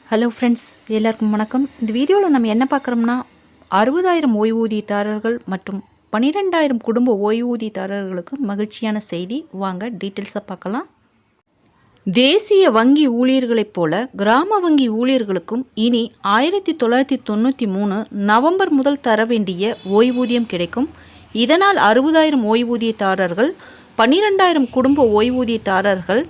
Hello friends, எல்லாருக்கும் வணக்கம். இந்த வீடியோவில் நம்ம என்ன பார்க்குறோம்னா 60,000 ஓய்வூதியதாரர்கள் மற்றும் 12,000 குடும்ப ஓய்வூதியதாரர்களுக்கு மகிழ்ச்சியான செய்தி. வாங்க டீட்டெயில்ஸை பார்க்கலாம். தேசிய வங்கி ஊழியர்களைப் போல கிராம வங்கி ஊழியர்களுக்கும் இனி 1993 நவம்பர் முதல் தர வேண்டிய ஓய்வூதியம் கிடைக்கும். இதனால் 60,000 ஓய்வூதியதாரர்கள் 12,000 குடும்ப ஓய்வூதியதாரர்கள்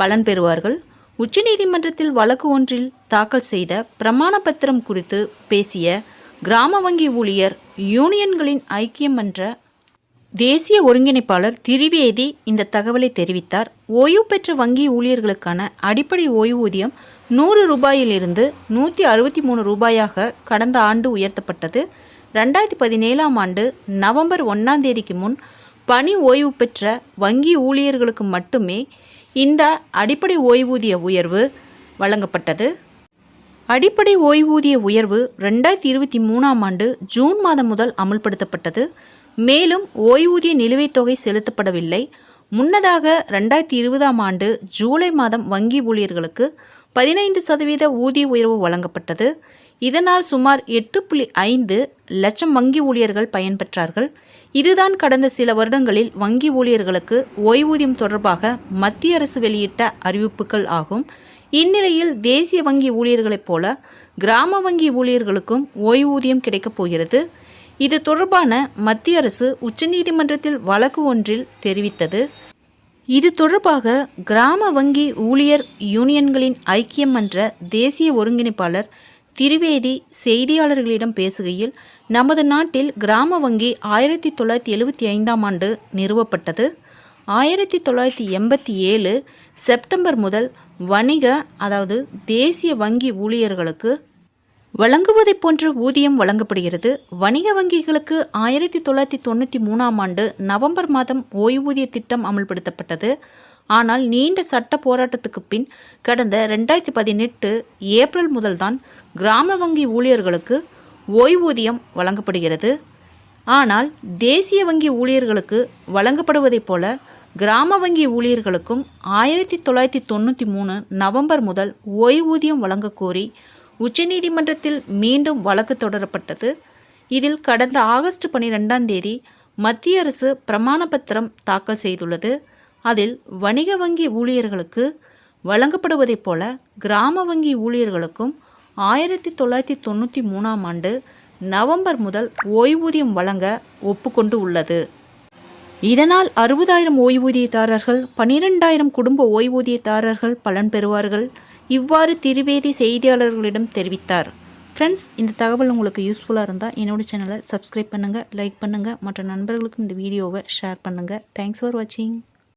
பலன் பெறுவார்கள். உச்சநீதிமன்றத்தில் வழக்கு ஒன்றில் தாக்கல் செய்த பிரமாண பத்திரம் குறித்து பேசிய கிராம வங்கி ஊழியர் யூனியன்களின் ஐக்கியம் என்ற தேசிய ஒருங்கிணைப்பாளர் திரிவேதி இந்த தகவலை தெரிவித்தார். ஓய்வு பெற்ற வங்கி ஊழியர்களுக்கான அடிப்படை ஓய்வூதியம் 100 ரூபாயிலிருந்து 163 ரூபாயாக கடந்த ஆண்டு உயர்த்தப்பட்டது. 2017ஆம் ஆண்டு நவம்பர் 1ஆம் தேதிக்கு முன் பணி ஓய்வு பெற்ற வங்கி ஊழியர்களுக்கு மட்டுமே இந்த அடிப்படை ஓய்வூதிய உயர்வு வழங்கப்பட்டது. அடிப்படை ஓய்வூதிய உயர்வு 2023ஆம் ஆண்டு ஜூன் மாதம் முதல் அமுல்படுத்தப்பட்டது. மேலும் ஓய்வூதிய நிலுவைத் தொகை செலுத்தப்படவில்லை. முன்னதாக 2020ஆம் ஆண்டு ஜூலை மாதம் வங்கி ஊழியர்களுக்கு 15% ஊதிய உயர்வு வழங்கப்பட்டது. இதனால் சுமார் 8.5 லட்சம் வங்கி ஊழியர்கள் பயன்பெற்றார்கள். இதுதான் கடந்த சில வருடங்களில் வங்கி ஊழியர்களுக்கு ஓய்வூதியம் தொடர்பாக மத்திய அரசு வெளியிட்ட அறிவிப்புகள் ஆகும். இந்நிலையில் தேசிய வங்கி ஊழியர்களைப் போல கிராம வங்கி ஊழியர்களுக்கும் ஓய்வூதியம் கிடைக்கப் போகிறது. இது தொடர்பான மத்திய அரசு உச்சநீதிமன்றத்தில் வழக்கு ஒன்றில் தெரிவித்தது. இது தொடர்பாக கிராம வங்கி ஊழியர் யூனியன்களின் ஐக்கியம் என்ற தேசிய ஒருங்கிணைப்பாளர் திரிவேதி செய்தியாளர்களிடம் பேசுகையில், நமது நாட்டில் கிராம வங்கி 1975ஆம் ஆண்டு நிறுவப்பட்டது. 1987 செப்டம்பர் முதல் வணிக தேசிய வங்கி ஊழியர்களுக்கு வழங்குவதைப் போன்ற ஊதியம் வழங்கப்படுகிறது. வணிக வங்கிகளுக்கு 1993ஆம் ஆண்டு நவம்பர் மாதம் ஓய்வூதிய திட்டம் அமல்படுத்தப்பட்டது. ஆனால் நீண்ட சட்ட போராட்டத்துக்கு பின் கடந்த 2018 ஏப்ரல் முதல்தான் கிராம வங்கி ஊழியர்களுக்கு ஓய்வூதியம் வழங்கப்படுகிறது. ஆனால் தேசிய வங்கி ஊழியர்களுக்கு வழங்கப்படுவதைப் போல கிராம வங்கி ஊழியர்களுக்கும் 1993 நவம்பர் முதல் ஓய்வூதியம் வழங்க கோரி உச்சநீதிமன்றத்தில் மீண்டும் வழக்கு தொடரப்பட்டது. இதில் கடந்த ஆகஸ்ட் 12ஆம் தேதி மத்திய அரசு பிரமாண பத்திரம் தாக்கல் செய்துள்ளது. அதில் வணிக வங்கி ஊழியர்களுக்கு வழங்கப்படுவதைப் போல கிராம வங்கி ஊழியர்களுக்கும் 1993ஆம் ஆண்டு நவம்பர் முதல் ஓய்வூதியம் வழங்க ஒப்புக்கொண்டு உள்ளது. இதனால் 60,000 ஓய்வூதியதாரர்கள் 12,000 குடும்ப ஓய்வூதியதாரர்கள் பலன் பெறுவார்கள். இவ்வாறு திரிவேதி செய்தியாளர்களிடம் தெரிவித்தார். ஃப்ரெண்ட்ஸ், இந்த தகவல் உங்களுக்கு யூஸ்ஃபுல்லாக இருந்தால் என்னோட சேனலை சப்ஸ்கிரைப் பண்ணுங்கள், லைக் பண்ணுங்கள், மற்ற நண்பர்களுக்கும் இந்த வீடியோவை ஷேர் பண்ணுங்கள். தேங்க்ஸ் ஃபார் வாட்சிங்.